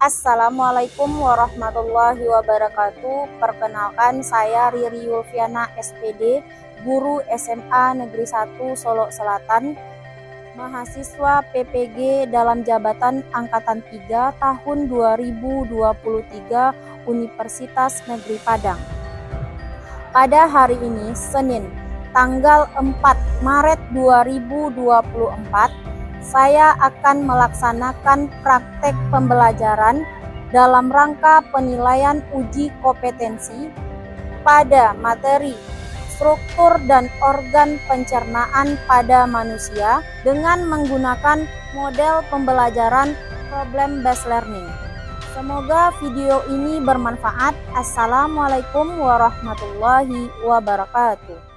Assalamualaikum warahmatullahi wabarakatuh. Perkenalkan, saya Riri Yulfiana SPD, guru SMA Negeri 1 Solo Selatan, mahasiswa PPG dalam jabatan Angkatan 3 tahun 2023 Universitas Negeri Padang. Pada hari ini, Senin, tanggal 4 Maret 2024, saya akan melaksanakan praktek pembelajaran dalam rangka penilaian uji kompetensi pada materi struktur dan organ pencernaan pada manusia dengan menggunakan model pembelajaran problem based learning. Semoga video ini bermanfaat. Assalamualaikum warahmatullahi wabarakatuh.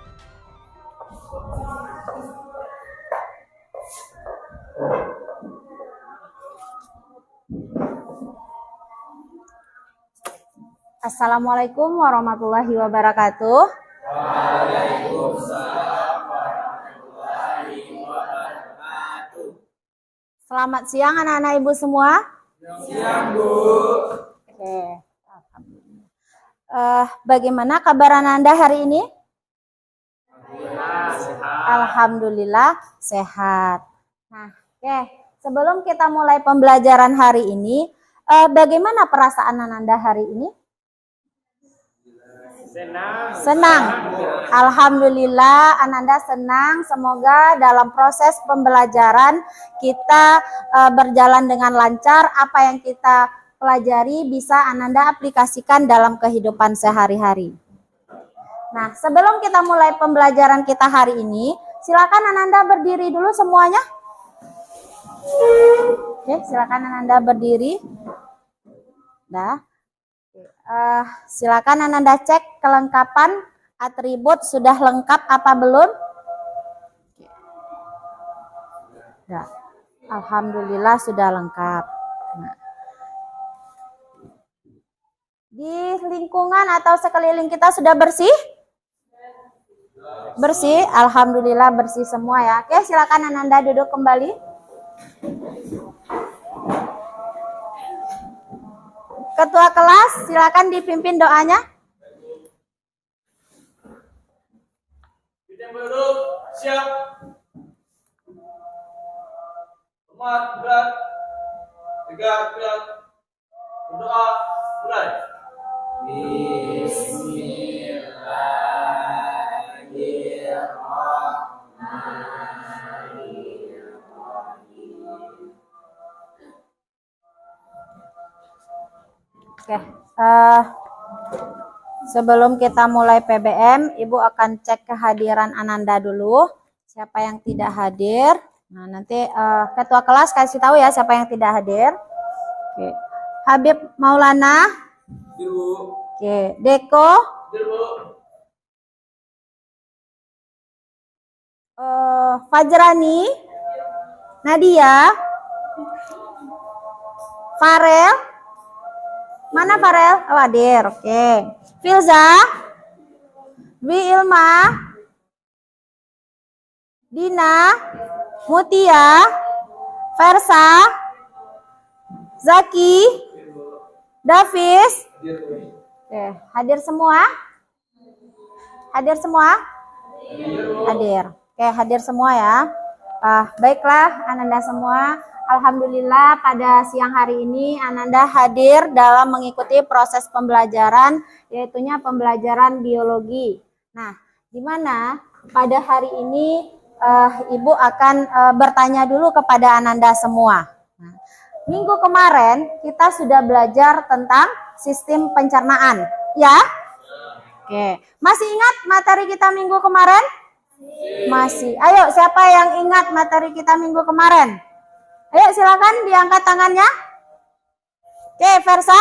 Assalamualaikum warahmatullahi wabarakatuh. Waalaikumsalam warahmatullahi wabarakatuh. Selamat siang anak-anak ibu semua. Siang, Bu. Oke. Bagaimana kabar Anda hari ini? Alhamdulillah sehat. Alhamdulillah sehat. Nah, oke. Sebelum kita mulai pembelajaran hari ini, bagaimana perasaan Anda hari ini? Senang. Alhamdulillah Ananda senang. Semoga dalam proses pembelajaran kita berjalan dengan lancar. Apa yang kita pelajari bisa Ananda aplikasikan dalam kehidupan sehari-hari. Nah, sebelum kita mulai pembelajaran kita hari ini, silakan Ananda berdiri dulu semuanya. Oke, silakan Ananda berdiri. Dah. Silakan Ananda cek kelengkapan atribut sudah lengkap apa belum? Ya, alhamdulillah sudah lengkap. Nah, di lingkungan atau sekeliling kita sudah bersih? Bersih, alhamdulillah bersih semua ya. Oke, silakan Ananda duduk kembali. Ketua kelas, silakan dipimpin doanya. Kita berduduk, siap. Hormat, berat. Tegak, berat. Berdoa, mulai. Oke, sebelum kita mulai PBM, Ibu akan cek kehadiran Ananda dulu. Siapa yang tidak hadir? Nah, nanti ketua kelas kasih tahu ya siapa yang tidak hadir. Oke, Habib Maulana. Hadir, Bu. Oke, Deko. Hadir, Bu. Fajrani. Nadia. Farel. Mana Farel? Oh, hadir. Oke. Filza. Dwi Ilma. Dina. Mutia. Versa. Zaki. Davis. Hadir, Bu. Oke, hadir semua? Hadir semua? Hadir, Bu. Hadir. Oke, hadir semua ya. Baiklah Ananda semua. Alhamdulillah pada siang hari ini Ananda hadir dalam mengikuti proses pembelajaran, yaitunya pembelajaran biologi. Nah, di mana pada hari ini Ibu akan bertanya dulu kepada Ananda semua. Nah, minggu kemarin kita sudah belajar tentang sistem pencernaan, ya? Oke, masih ingat materi kita minggu kemarin? Masih. Ayo, siapa yang ingat materi kita minggu kemarin? Ayo silakan diangkat tangannya. Oke, Versa.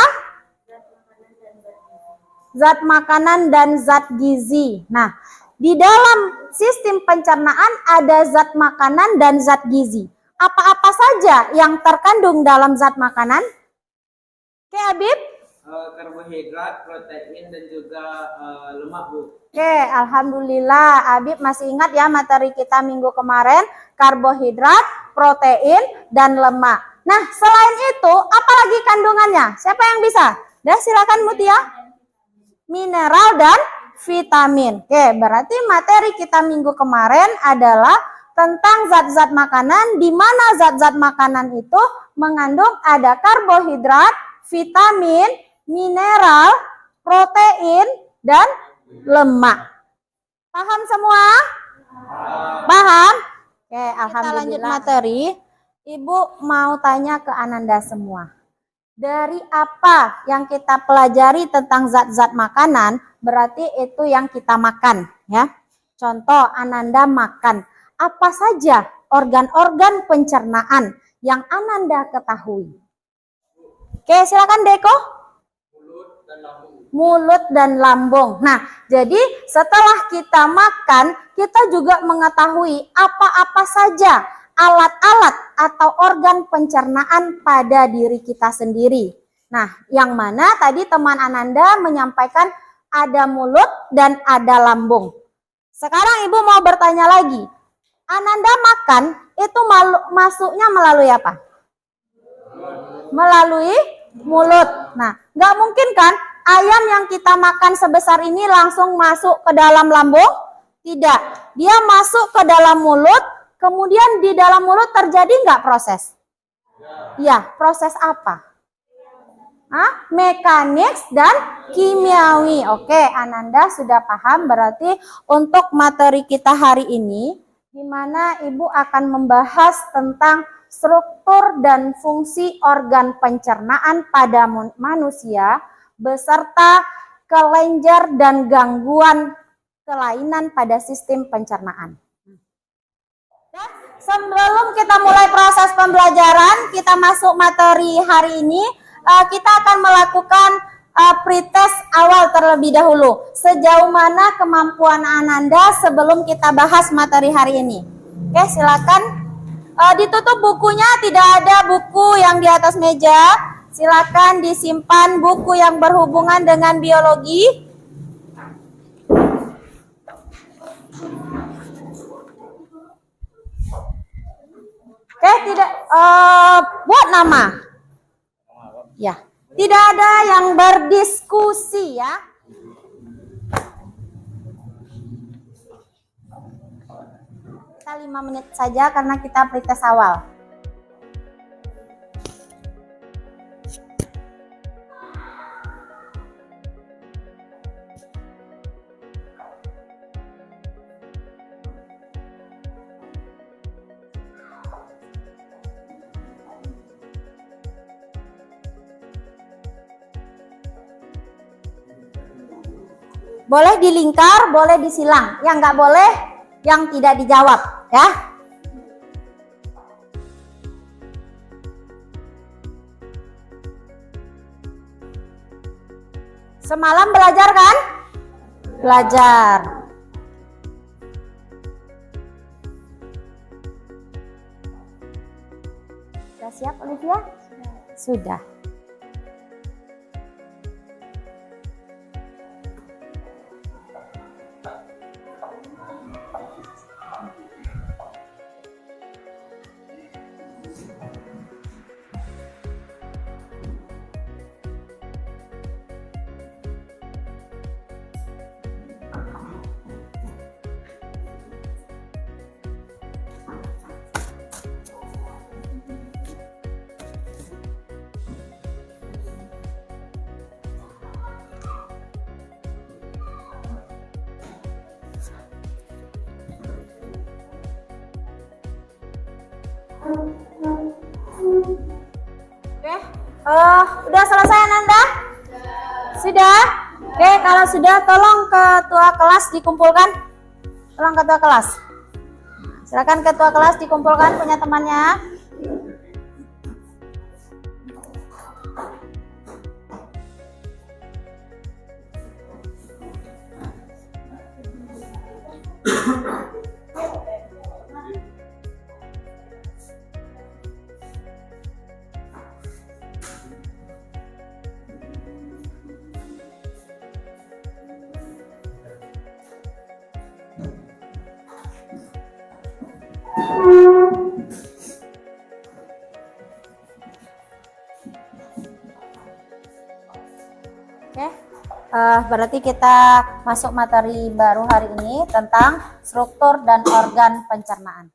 Zat makanan dan zat gizi. Nah, di dalam sistem pencernaan ada zat makanan dan zat gizi. Apa-apa saja yang terkandung dalam zat makanan? Oke, Habib. Karbohidrat, protein, dan juga lemak, Bu. Oke, alhamdulillah Habib masih ingat ya materi kita minggu kemarin, karbohidrat, protein, dan lemak. Nah, selain itu, apalagi kandungannya? Siapa yang bisa? Dah, silakan Mutia. Mineral dan vitamin. Oke, berarti materi kita minggu kemarin adalah tentang zat-zat makanan, di mana zat-zat makanan itu mengandung ada karbohidrat, vitamin, mineral, protein, dan lemak. Paham semua? Paham? Oke, alhamdulillah. Kita lanjut materi. Ibu mau tanya ke Ananda semua. Dari apa yang kita pelajari tentang zat-zat makanan, berarti itu yang kita makan, ya. Contoh, Ananda makan. Apa saja organ-organ pencernaan yang Ananda ketahui? Oke, silakan Deko. Mulut dan lambung. Nah, jadi setelah kita makan, kita juga mengetahui apa-apa saja alat-alat atau organ pencernaan pada diri kita sendiri. Nah, yang mana tadi teman Ananda menyampaikan ada mulut dan ada lambung. Sekarang Ibu mau bertanya lagi. Ananda makan itu masuknya melalui apa? Melalui mulut. Nah, nggak mungkin kan ayam yang kita makan sebesar ini langsung masuk ke dalam lambung? Tidak. Dia masuk ke dalam mulut, kemudian di dalam mulut terjadi nggak proses? Ya, proses apa? Mekanik dan kimiawi. Oke, Ananda sudah paham. Berarti untuk materi kita hari ini, di mana Ibu akan membahas tentang struktur dan fungsi organ pencernaan pada manusia, beserta kelenjar dan gangguan kelainan pada sistem pencernaan. Sebelum kita mulai proses pembelajaran, kita masuk materi hari ini, kita akan melakukan pretest awal terlebih dahulu. Sejauh mana kemampuan Ananda sebelum kita bahas materi hari ini. Oke, silakan. Ditutup bukunya, tidak ada buku yang di atas meja. Silakan disimpan buku yang berhubungan dengan biologi. Oke, tidak buat nama. Ya, tidak ada yang berdiskusi ya. Kita 5 menit saja karena kita pretest awal. Boleh dilingkar, boleh disilang. Yang nggak boleh, yang tidak dijawab, ya. Semalam belajar kan? Belajar. Sudah siap, Olivia? Sudah. Oke, udah selesai Ananda? Sudah? Oke, kalau sudah tolong ketua kelas dikumpulkan. Tolong ketua kelas. Silakan ketua kelas dikumpulkan punya temannya. berarti kita masuk materi baru hari ini tentang struktur dan organ pencernaan.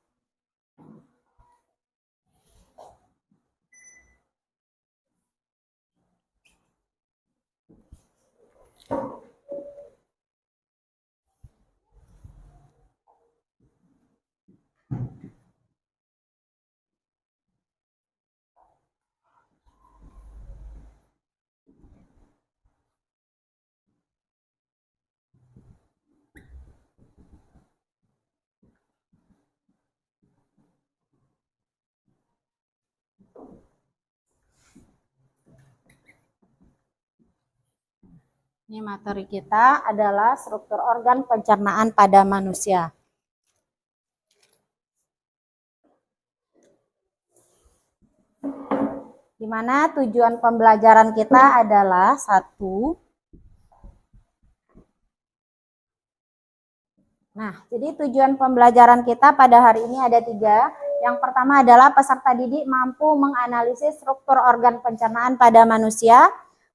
Ini materi kita adalah struktur organ pencernaan pada manusia. Di mana tujuan pembelajaran kita adalah satu. Nah, jadi tujuan pembelajaran kita pada hari ini ada 3. Yang pertama adalah peserta didik mampu menganalisis struktur organ pencernaan pada manusia.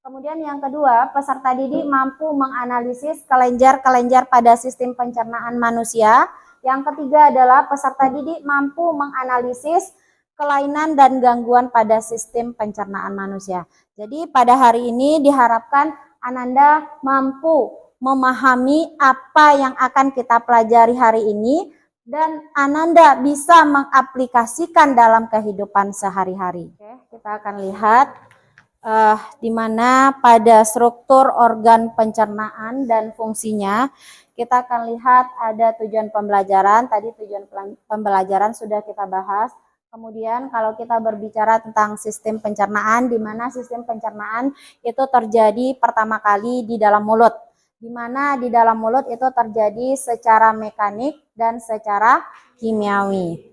Kemudian yang kedua, peserta didik mampu menganalisis kelenjar-kelenjar pada sistem pencernaan manusia. Yang ketiga adalah peserta didik mampu menganalisis kelainan dan gangguan pada sistem pencernaan manusia. Jadi pada hari ini diharapkan Ananda mampu memahami apa yang akan kita pelajari hari ini dan Ananda bisa mengaplikasikan dalam kehidupan sehari-hari. Oke, kita akan lihat di mana pada struktur organ pencernaan dan fungsinya kita akan lihat ada tujuan pembelajaran. Tadi tujuan pembelajaran sudah kita bahas. Kemudian kalau kita berbicara tentang sistem pencernaan, di mana sistem pencernaan itu terjadi pertama kali di dalam mulut, di mana di dalam mulut itu terjadi secara mekanik dan secara kimiawi.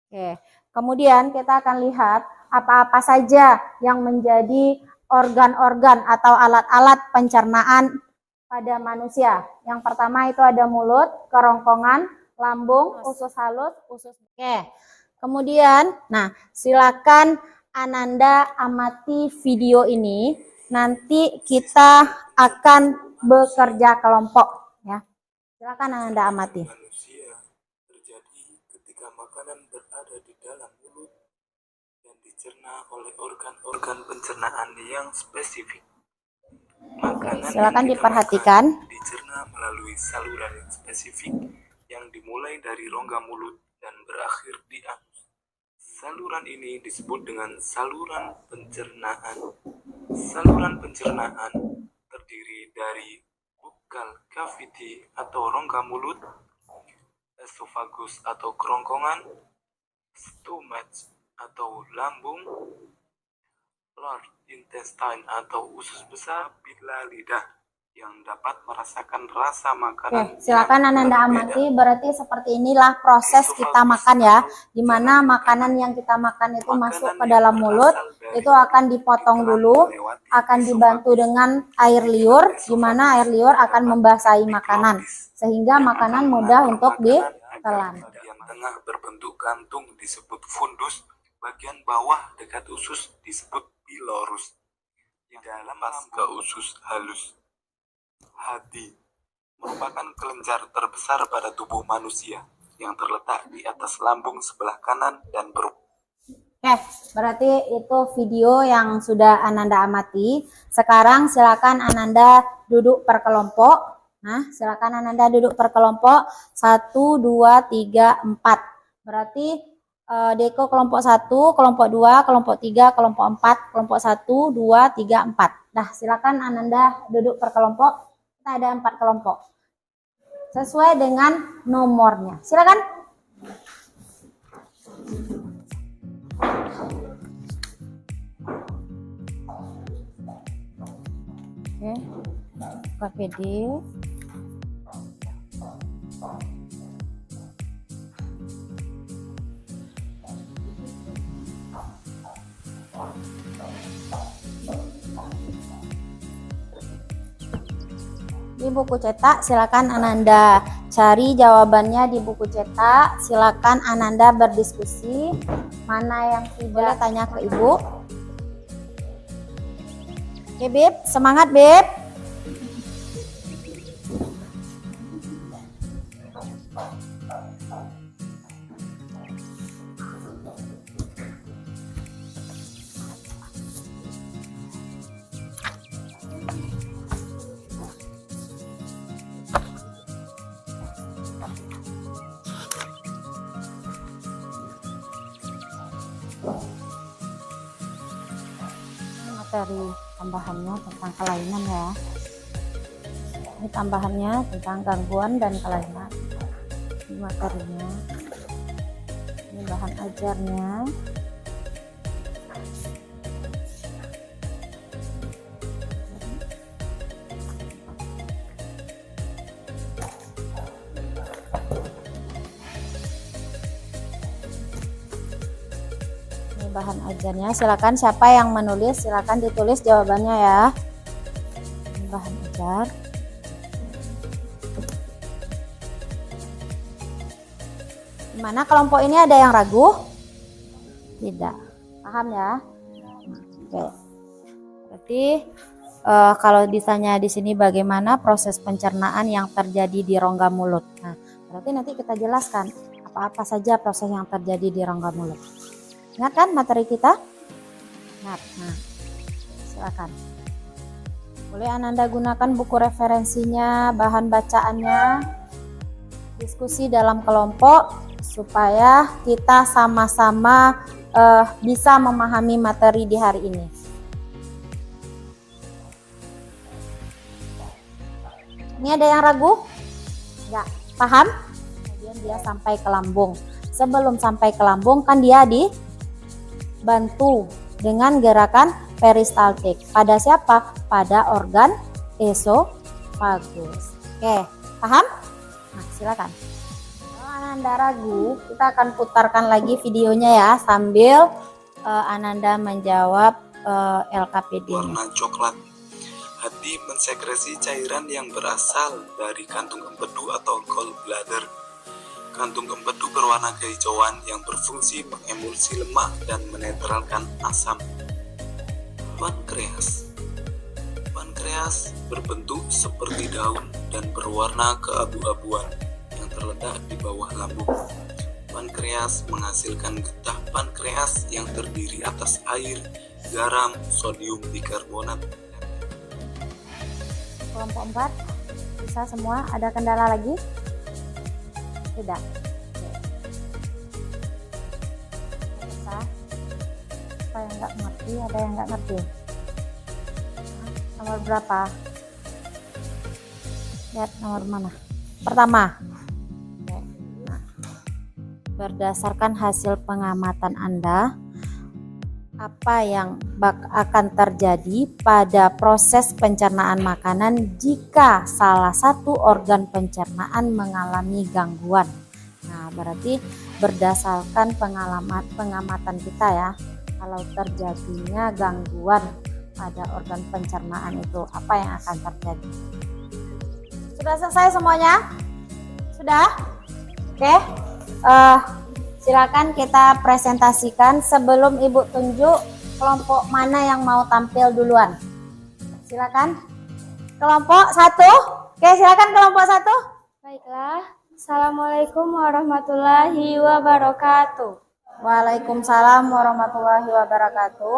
Oke. Kemudian kita akan lihat apa-apa saja yang menjadi organ-organ atau alat-alat pencernaan pada manusia. Yang pertama itu ada mulut, kerongkongan, lambung, usus halus, usus. Oke. Kemudian, nah silakan Ananda amati video ini. Nanti kita akan bekerja kelompok, ya. Silakan Ananda amati. Manusia terjadi ketika makanan berada di dalam mulut dan dicerna oleh organ-organ pencernaan yang spesifik. Makanan silakan yang diperhatikan. dicerna melalui saluran yang spesifik yang dimulai dari rongga mulut dan berakhir di anus. Saluran ini disebut dengan saluran pencernaan. Saluran pencernaan terdiri dari buccal cavity atau rongga mulut, esophagus atau kerongkongan, stomach atau lambung, large intestine atau usus besar, bila lidah yang dapat merasakan rasa makanan. Oke, silakan Ananda amati. Berarti seperti inilah proses kita makan ya, dimana makanan yang kita makan itu masuk ke dalam mulut, itu akan dipotong dulu, akan dibantu dengan air liur, dimana air liur akan membasahi makanan, sehingga makanan mudah untuk ditelan. Bagian tengah berbentuk kantung disebut fundus, bagian bawah dekat usus disebut pilorus, yang dalam ke usus halus. Hati merupakan kelenjar terbesar pada tubuh manusia yang terletak di atas lambung sebelah kanan dan perut. Oke, berarti itu video yang sudah Ananda amati. Sekarang silakan Ananda duduk per kelompok. Nah, silakan Ananda duduk per kelompok 1, 2, 3, 4. Berarti Deko kelompok 1, kelompok 2, kelompok 3, kelompok 4, kelompok 1, 2, 3, 4. Nah, silakan Ananda duduk per kelompok. Kita ada 4 kelompok. Sesuai dengan nomornya. Silakan. Oke. Buka PD. Di buku cetak silakan Ananda cari jawabannya di buku cetak. Silakan Ananda berdiskusi. Mana yang tidak, tanya ke Ibu. Oke, Beb, semangat, Beb. materi tambahannya tentang kelainan ya. Ini tambahannya tentang gangguan dan kelainan. Ini materinya. Ini bahan ajarnya. Ini bahan ajarnya. Silakan siapa yang menulis, silakan ditulis jawabannya ya. Ini bahan ajar. Gimana kelompok ini, ada yang ragu? Tidak. Paham ya? Oke. Berarti kalau ditanya di sini bagaimana proses pencernaan yang terjadi di rongga mulut. Nah, berarti nanti kita jelaskan apa-apa saja proses yang terjadi di rongga mulut. Ingat kan materi kita? Ingat. Nah, silakan. Boleh Ananda gunakan buku referensinya, bahan bacaannya, diskusi dalam kelompok supaya kita sama-sama bisa memahami materi di hari ini. Ini ada yang ragu? Enggak, paham? Kemudian dia sampai ke lambung. Sebelum sampai ke lambung kan dia dibantu dengan gerakan peristaltik. Pada siapa? Pada organ esofagus. Oke, paham? Nah, silakan. Kalau Ananda ragu, kita akan putarkan lagi videonya ya sambil Ananda menjawab LKPD-nya. Warna coklat. Hati mensekresi cairan yang berasal dari kantung empedu atau gallbladder. Kantung empedu berwarna kehijauan yang berfungsi mengemulsi lemak dan menetralkan asam. Pankreas. Pankreas berbentuk seperti daun dan berwarna keabu-abuan yang terletak di bawah lambung. Pankreas menghasilkan getah pankreas yang terdiri atas air, garam, sodium bikarbonat. Kelompok 4 bisa semua? Ada kendala lagi? Tidak. Bisa. Apa yang nggak ngerti? Ada yang nggak ngerti? Nomor berapa? Lihat nomor mana? Pertama. Nah, berdasarkan hasil pengamatan Anda, apa yang akan terjadi pada proses pencernaan makanan jika salah satu organ pencernaan mengalami gangguan. Nah, berarti berdasarkan pengamatan kita ya, kalau terjadinya gangguan pada organ pencernaan itu apa yang akan terjadi? Sudah selesai semuanya? Sudah? Oke. Silakan kita presentasikan. Sebelum Ibu tunjuk, kelompok mana yang mau tampil duluan? Silakan. Kelompok 1. Oke, silakan kelompok 1. Baiklah. Assalamualaikum warahmatullahi wabarakatuh. Waalaikumsalam warahmatullahi wabarakatuh.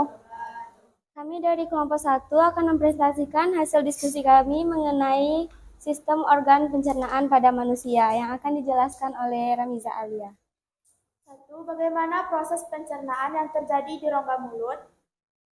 Kami dari kelompok 1 akan mempresentasikan hasil diskusi kami mengenai sistem organ pencernaan pada manusia yang akan dijelaskan oleh Ramiza Alia. 1. Bagaimana proses pencernaan yang terjadi di rongga mulut?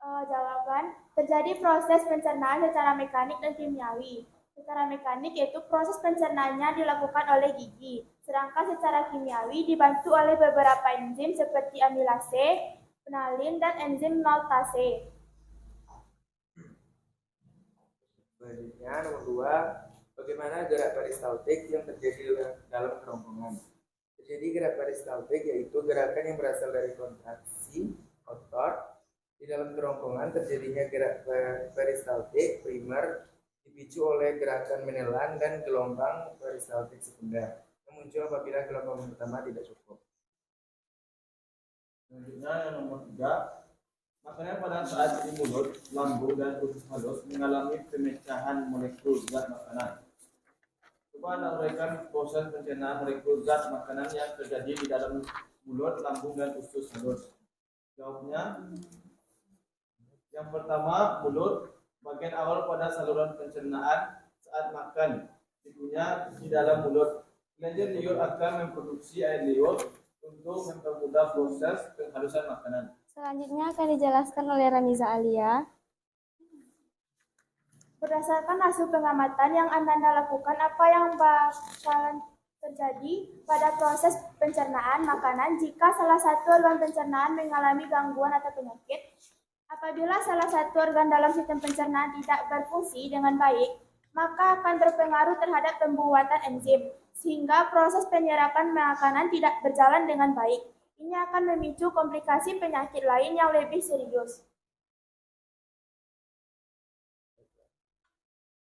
Jawaban, terjadi proses pencernaan secara mekanik dan kimiawi. Secara mekanik yaitu proses pencernaannya dilakukan oleh gigi, sedangkan secara kimiawi dibantu oleh beberapa enzim seperti amilase, penalin, dan enzim maltase. Selanjutnya nomor 2, bagaimana gerak peristaltik yang terjadi dalam kerongkongan? Jadi gerak peristaltik yaitu gerakan yang berasal dari kontraksi otot. Di dalam kerongkongan terjadinya gerak peristaltik primer dipicu oleh gerakan menelan dan gelombang peristaltik sekunder yang muncul apabila gelombang pertama tidak cukup. Selanjutnya yang nomor 3, makanya pada saat di mulut, lambung, dan usus halus mengalami pemecahan molekul zat makanan. Coba Anda uraikan proses pencernaan molekul zat makanan yang terjadi di dalam mulut, lambung, dan usus halus. Jawabnya, yang pertama, mulut, bagian awal pada saluran pencernaan saat makan, ibunya di dalam mulut. Kelenjar liur akan memproduksi air liur untuk mempermudah proses penghalusan makanan. Selanjutnya akan dijelaskan oleh Ramiza Alia. Berdasarkan hasil pengamatan yang Ananda lakukan, apa yang bakalan terjadi pada proses pencernaan makanan jika salah satu organ pencernaan mengalami gangguan atau penyakit? Apabila salah satu organ dalam sistem pencernaan tidak berfungsi dengan baik, maka akan berpengaruh terhadap pembuatan enzim, sehingga proses penyerapan makanan tidak berjalan dengan baik. Ini akan memicu komplikasi penyakit lain yang lebih serius.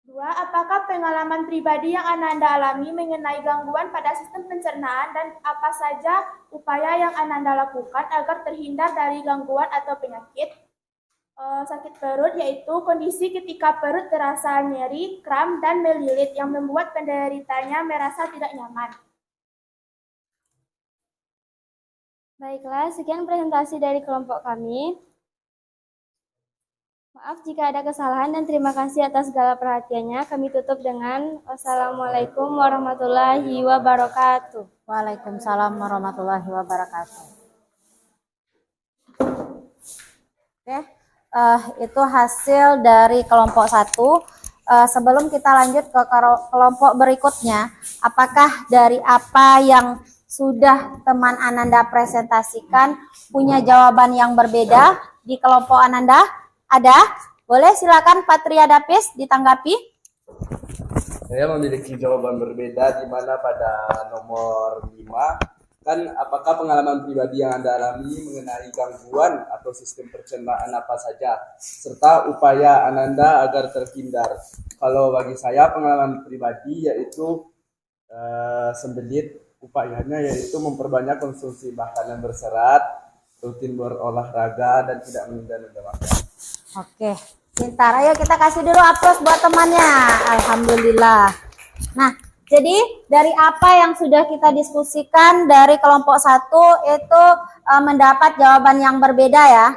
2. Apakah pengalaman pribadi yang Ananda alami mengenai gangguan pada sistem pencernaan dan apa saja upaya yang Ananda lakukan agar terhindar dari gangguan atau penyakit? Sakit perut yaitu kondisi ketika perut terasa nyeri, kram, dan melilit yang membuat penderitanya merasa tidak nyaman. Baiklah, sekian presentasi dari kelompok kami. Maaf jika ada kesalahan dan terima kasih atas segala perhatiannya. Kami tutup dengan wassalamualaikum warahmatullahi wabarakatuh. Waalaikumsalam warahmatullahi wabarakatuh. Oke, itu hasil dari kelompok 1. Sebelum kita lanjut ke kelompok berikutnya, apakah dari apa yang sudah teman Ananda presentasikan punya jawaban yang berbeda di kelompok Ananda? Ada? Boleh silakan Patria Dapis ditanggapi. Saya memiliki jawaban berbeda di mana pada nomor 5 kan apakah pengalaman pribadi yang Anda alami mengenai gangguan atau sistem pencernaan apa saja serta upaya Ananda agar terhindar. Kalau bagi saya pengalaman pribadi yaitu sembelit, upayanya yaitu memperbanyak konsumsi makanan berserat, rutin berolahraga dan tidak menunda-nunda makan. Oke, pintar. Ayo kita kasih dulu aplaus buat temannya. Alhamdulillah. Nah, jadi dari apa yang sudah kita diskusikan dari kelompok 1 itu mendapat jawaban yang berbeda ya.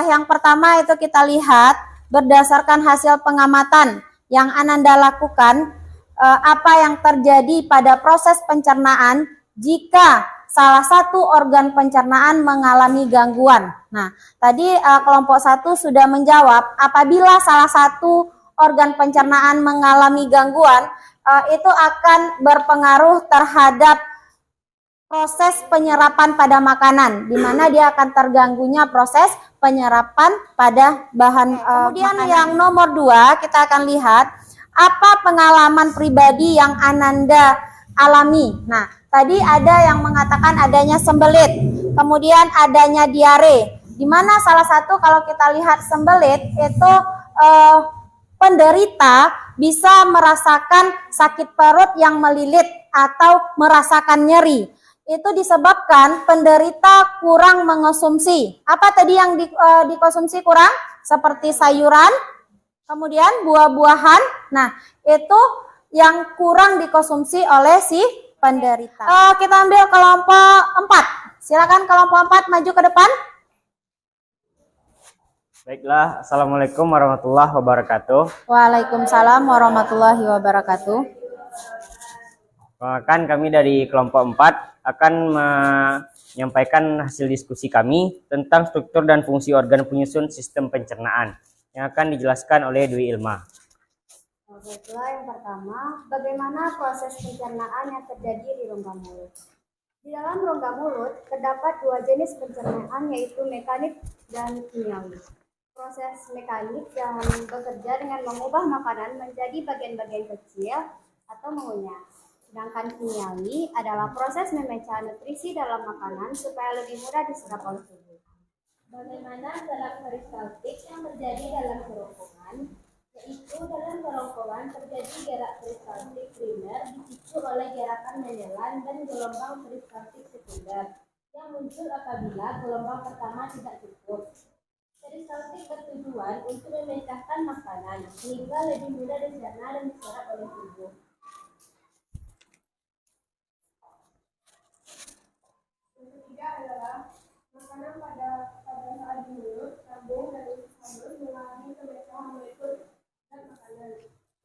Yang pertama itu kita lihat berdasarkan hasil pengamatan yang Ananda lakukan, apa yang terjadi pada proses pencernaan jika salah satu organ pencernaan mengalami gangguan. Nah, tadi kelompok 1 sudah menjawab apabila salah satu organ pencernaan mengalami gangguan, itu akan berpengaruh terhadap proses penyerapan pada makanan, di mana dia akan terganggunya proses penyerapan pada bahan kemudian makanan. Yang nomor 2 kita akan lihat apa pengalaman pribadi yang Ananda alami. Nah, tadi ada yang mengatakan adanya sembelit, kemudian adanya diare, di mana salah satu kalau kita lihat sembelit itu penderita bisa merasakan sakit perut yang melilit atau merasakan nyeri. Itu disebabkan penderita kurang mengonsumsi. Apa tadi yang dikonsumsi kurang? Seperti sayuran, kemudian buah-buahan. Nah, itu yang kurang dikonsumsi oleh si penderita. Kita ambil kelompok 4. Silakan kelompok 4 maju ke depan. Baiklah, Assalamualaikum warahmatullahi wabarakatuh. Waalaikumsalam warahmatullahi wabarakatuh. Perkenalkan, kami dari kelompok 4 akan menyampaikan hasil diskusi kami tentang struktur dan fungsi organ penyusun sistem pencernaan yang akan dijelaskan oleh Dwi Ilma. Baiklah, yang pertama, bagaimana proses pencernaan yang terjadi di rongga mulut? Di dalam rongga mulut terdapat 2 jenis pencernaan, yaitu mekanik dan kimiawi. Proses mekanik yang bekerja dengan mengubah makanan menjadi bagian-bagian kecil atau mengunyah. Sedangkan kimiawi adalah proses memecah nutrisi dalam makanan supaya lebih mudah diserap oleh tubuh. Bagaimana gerak peristaltik yang terjadi dalam kerongkongan? Yaitu dalam kerongkongan terjadi gerak peristaltik primer dipicu oleh gerakan menelan dan gelombang peristaltik sekunder yang muncul apabila gelombang pertama tidak cukup. Peristaltik bertujuan untuk memecahkan makanan sehingga lebih mudah dicerna dan diserap oleh tubuh. Yang ketiga adalah makanan pada saat di mulut, lambung dan usus halus mengalami pemecahan molekul zat makanan.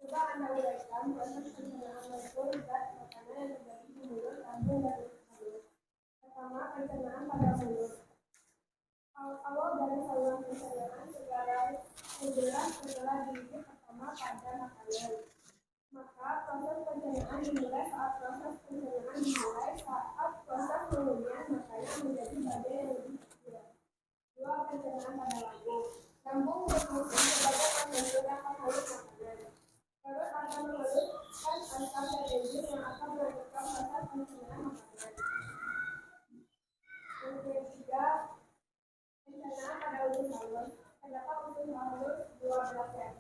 Coba Anda uraikan proses pencernaan molekul zat makanan yang terjadi di mulut, lambung dan usus halus. Pertama, pencernaan pada mulut. Awal dari saluran pencernaan setelah diisi pertama terutama pada makanan. Maka proses pencernaan dimulai saat proses pengulian makanan menjadi bagian yang lebih kecil. 2. Pencernaan pada lambung. Lambung berfungsi sebagai pembentuk metabolis makanan. Perut akan mengeluarkan asam dan enzim yang akan melanjutkan proses pencernaan makanan. Yang ketiga, pencernaan pada usus halus. Terdapat usus halus 12 cm,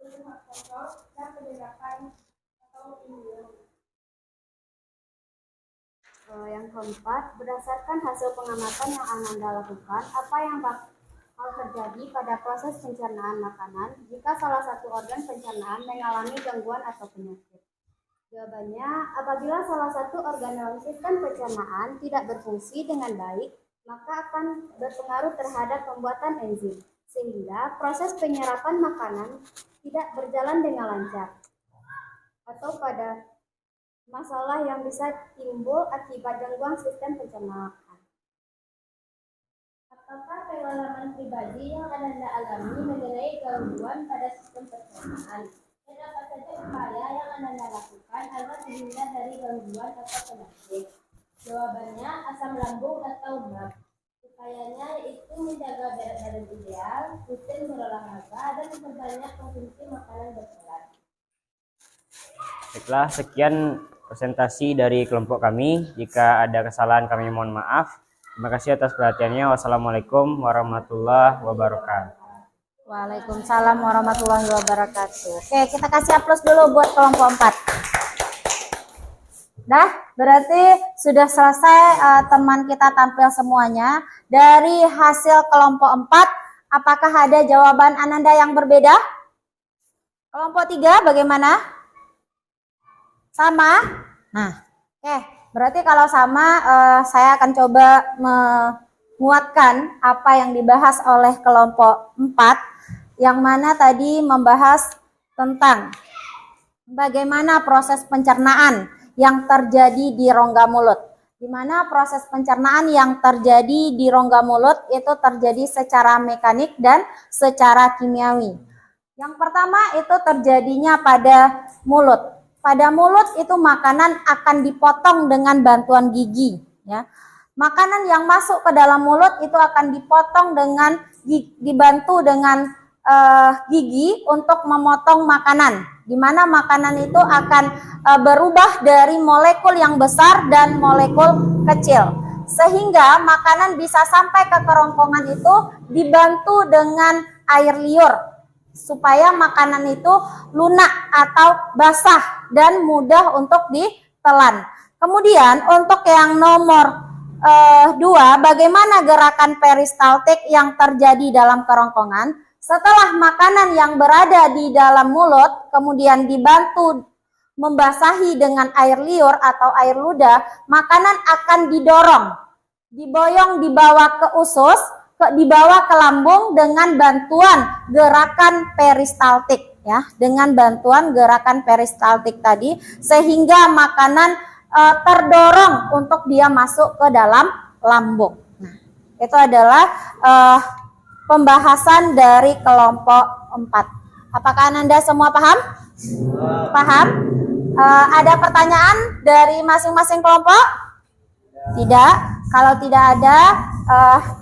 usus kosong, dan penyerapan atau imun. Yang keempat, berdasarkan hasil pengamatan yang Ananda lakukan, apa yang bakal terjadi pada proses pencernaan makanan jika salah satu organ pencernaan mengalami gangguan atau penyakit? Jawabannya, apabila salah satu organ dalam sistem pencernaan tidak berfungsi dengan baik, maka akan berpengaruh terhadap pembuatan enzim, sehingga proses penyerapan makanan tidak berjalan dengan lancar, atau pada masalah yang bisa timbul akibat gangguan sistem pencernaan. Apakah pengalaman pribadi yang Ananda alami mengenai gangguan pada sistem pencernaan? Dan apa saja upaya yang Ananda lakukan agar terhindar dari gangguan atau penyakit? Jawabannya, asam lambung atau MAB. Upayanya yaitu menjaga berat badan ideal, rutin berolahraga, dan memperbanyak konsumsi makanan berserat. Baiklah, sekian presentasi dari kelompok kami. Jika ada kesalahan kami mohon maaf. Terima kasih atas perhatiannya. Wassalamualaikum warahmatullahi wabarakatuh. Waalaikumsalam warahmatullahi wabarakatuh. Oke, kita kasih aplaus dulu buat kelompok 4. Dah, berarti sudah selesai teman kita tampil semuanya. Dari hasil kelompok 4, apakah ada jawaban Ananda yang berbeda? Kelompok 3 bagaimana? Sama? Nah, oke. Berarti kalau sama, saya akan coba menguatkan apa yang dibahas oleh kelompok 4, yang mana tadi membahas tentang bagaimana proses pencernaan yang terjadi di rongga mulut. Di mana proses pencernaan yang terjadi di rongga mulut itu terjadi secara mekanik dan secara kimiawi. Yang pertama itu terjadinya pada mulut. Pada mulut itu makanan akan dipotong dengan bantuan gigi, ya. Makanan yang masuk ke dalam mulut itu akan dipotong dengan dibantu dengan gigi untuk memotong makanan, di mana makanan itu akan berubah dari molekul yang besar dan molekul kecil, sehingga makanan bisa sampai ke kerongkongan itu dibantu dengan air liur, supaya makanan itu lunak atau basah dan mudah untuk ditelan. Kemudian untuk yang nomor 2, bagaimana gerakan peristaltik yang terjadi dalam kerongkongan? Setelah makanan yang berada di dalam mulut kemudian dibantu membasahi dengan air liur atau air ludah, makanan akan didorong, diboyong dibawa ke usus, dibawa ke lambung dengan bantuan gerakan peristaltik, ya, dengan bantuan gerakan peristaltik tadi, sehingga makanan terdorong untuk dia masuk ke dalam lambung. Nah, itu adalah pembahasan dari kelompok 4. Apakah Anda semua paham? Paham? Ada pertanyaan dari masing-masing kelompok? Tidak. Kalau tidak ada,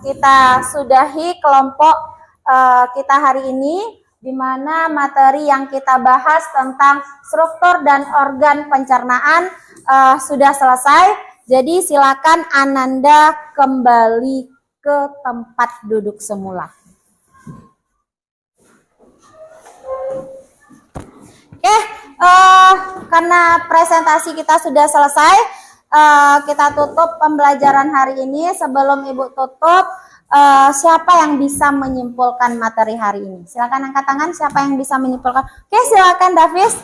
kita sudahi kelompok kita hari ini, di mana materi yang kita bahas tentang struktur dan organ pencernaan sudah selesai. Jadi silakan Ananda kembali ke tempat duduk semula. Oke, karena presentasi kita sudah selesai, kita tutup pembelajaran hari ini. Sebelum Ibu tutup, siapa yang bisa menyimpulkan materi hari ini? Silakan angkat tangan, siapa yang bisa menyimpulkan? Oke, silakan Davis.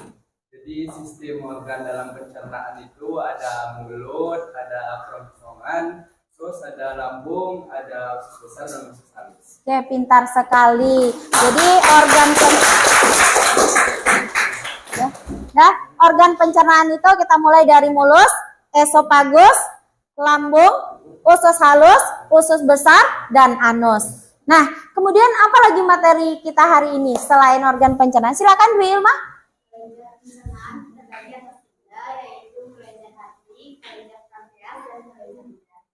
Jadi sistem organ dalam pencernaan itu ada mulut, ada kerongkongan, terus ada lambung, ada usus besar dan usus halus. Oke, pintar sekali. Jadi organ pencernaan itu kita mulai dari mulut, esofagus, lambung, usus halus, usus besar, dan anus. Nah, kemudian apa lagi materi kita hari ini selain organ pencernaan? Silakan Dwi Ilma.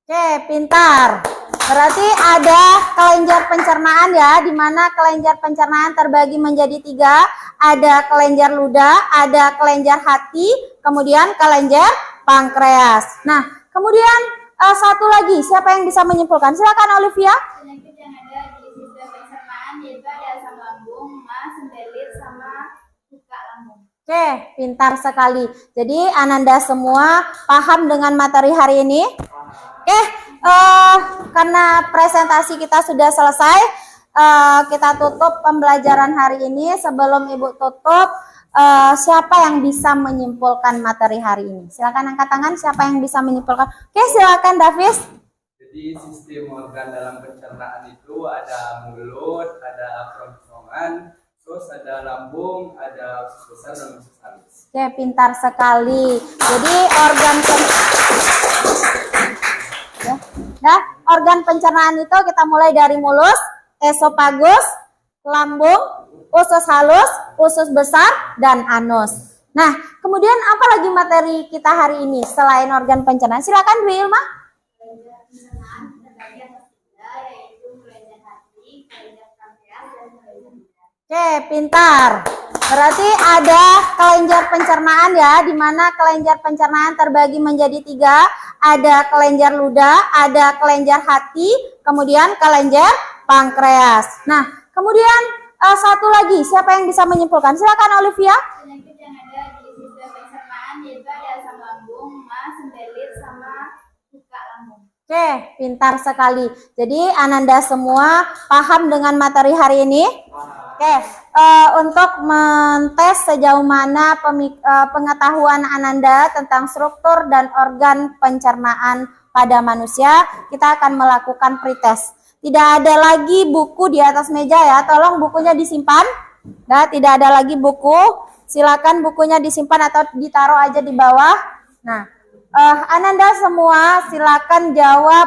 Oke, pintar. Berarti ada kelenjar pencernaan ya, di mana kelenjar pencernaan terbagi menjadi 3. Ada kelenjar ludah, ada kelenjar hati, kemudian kelenjar pankreas. Nah, kemudian satu lagi, siapa yang bisa menyimpulkan? Silakan Olivia. Penyakit yang ada di sistem pencernaan yaitu ada asam lambung, MAS, sembelit, sama buka lambung. Oke, pintar sekali. Jadi Ananda semua paham dengan materi hari ini? Oke, karena presentasi kita sudah selesai, kita tutup pembelajaran hari ini. Sebelum Ibu tutup, siapa yang bisa menyimpulkan materi hari ini? Silakan angkat tangan, siapa yang bisa menyimpulkan? Oke, silakan Davis. Jadi sistem organ dalam pencernaan itu ada mulut, ada kerongkongan, terus ada lambung, ada usus besar dan usus halus. Oke, pintar sekali. Jadi organ pencernaan itu kita mulai dari mulut, esofagus, lambung, usus halus, usus besar, dan anus. Nah, kemudian apa lagi materi kita hari ini selain organ pencernaan? Silakan Dwi Ilma. Oke, pintar. Berarti ada kelenjar pencernaan ya, di mana kelenjar pencernaan terbagi menjadi 3. Ada kelenjar ludah, ada kelenjar hati, kemudian kelenjar pankreas. Nah, kemudian satu lagi, siapa yang bisa menyimpulkan? Silakan Olivia. Penyakit yang ada di sistem pencernaan yaitu ada asam lambung, MAS, sembelit, sama buka lambung. Oke, pintar sekali. Jadi Ananda semua paham dengan materi hari ini? Oke, untuk mentes sejauh mana pengetahuan Ananda tentang struktur dan organ pencernaan pada manusia, kita akan melakukan pretest. Tidak ada lagi buku di atas meja ya, tolong bukunya disimpan. Nah, tidak ada lagi buku, silakan bukunya disimpan atau ditaruh aja di bawah. Nah, Ananda semua silakan jawab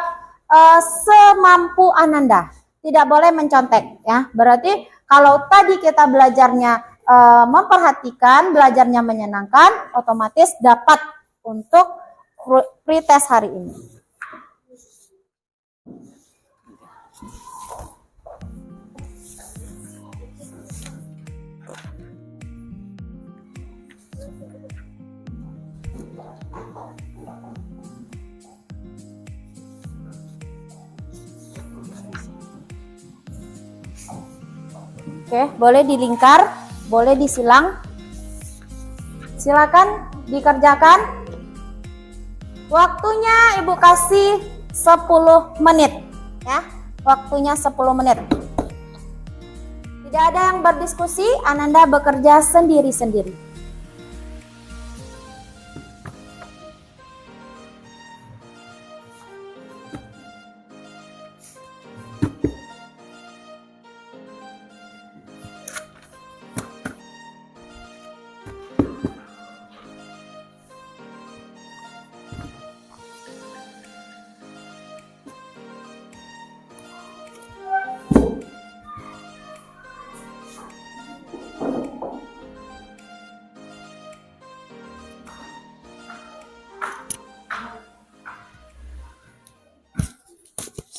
semampu Ananda. Tidak boleh mencontek ya. Berarti kalau tadi kita belajarnya memperhatikan, belajarnya menyenangkan, otomatis dapat untuk pretest hari ini. Oke, boleh dilingkar, boleh disilang. Silakan dikerjakan. Waktunya Ibu kasih 10 menit ya. Waktunya 10 menit. Tidak ada yang berdiskusi, Ananda bekerja sendiri-sendiri.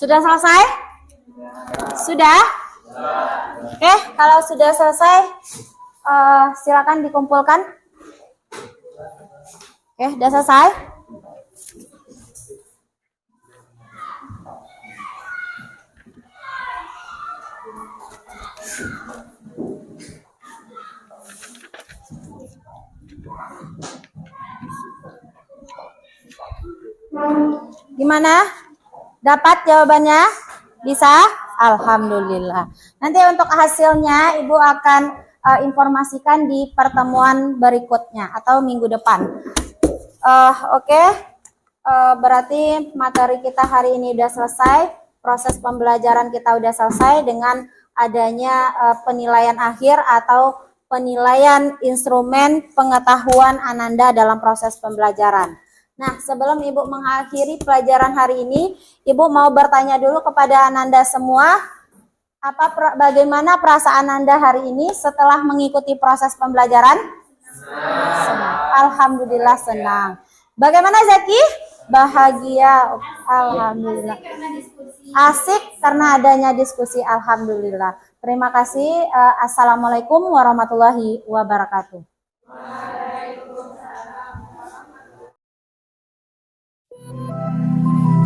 Sudah selesai? Sudah? Oke, kalau sudah selesai, silakan dikumpulkan. Oke, sudah selesai? Gimana? Dapat jawabannya? Bisa? Alhamdulillah. Nanti untuk hasilnya Ibu akan informasikan di pertemuan berikutnya atau minggu depan. Oke. Berarti materi kita hari ini udah selesai. Proses pembelajaran kita udah selesai dengan adanya penilaian akhir atau penilaian instrumen pengetahuan Ananda dalam proses pembelajaran. Nah, sebelum Ibu mengakhiri pelajaran hari ini, Ibu mau bertanya dulu kepada Ananda semua, Bagaimana perasaan Anda hari ini setelah mengikuti proses pembelajaran? Senang. Alhamdulillah senang. Bagaimana Zaki? Bahagia. Alhamdulillah. Asik karena adanya diskusi. Alhamdulillah. Terima kasih. Assalamualaikum warahmatullahi wabarakatuh. Waalaikumsalam warahmatullahi wabarakatuh.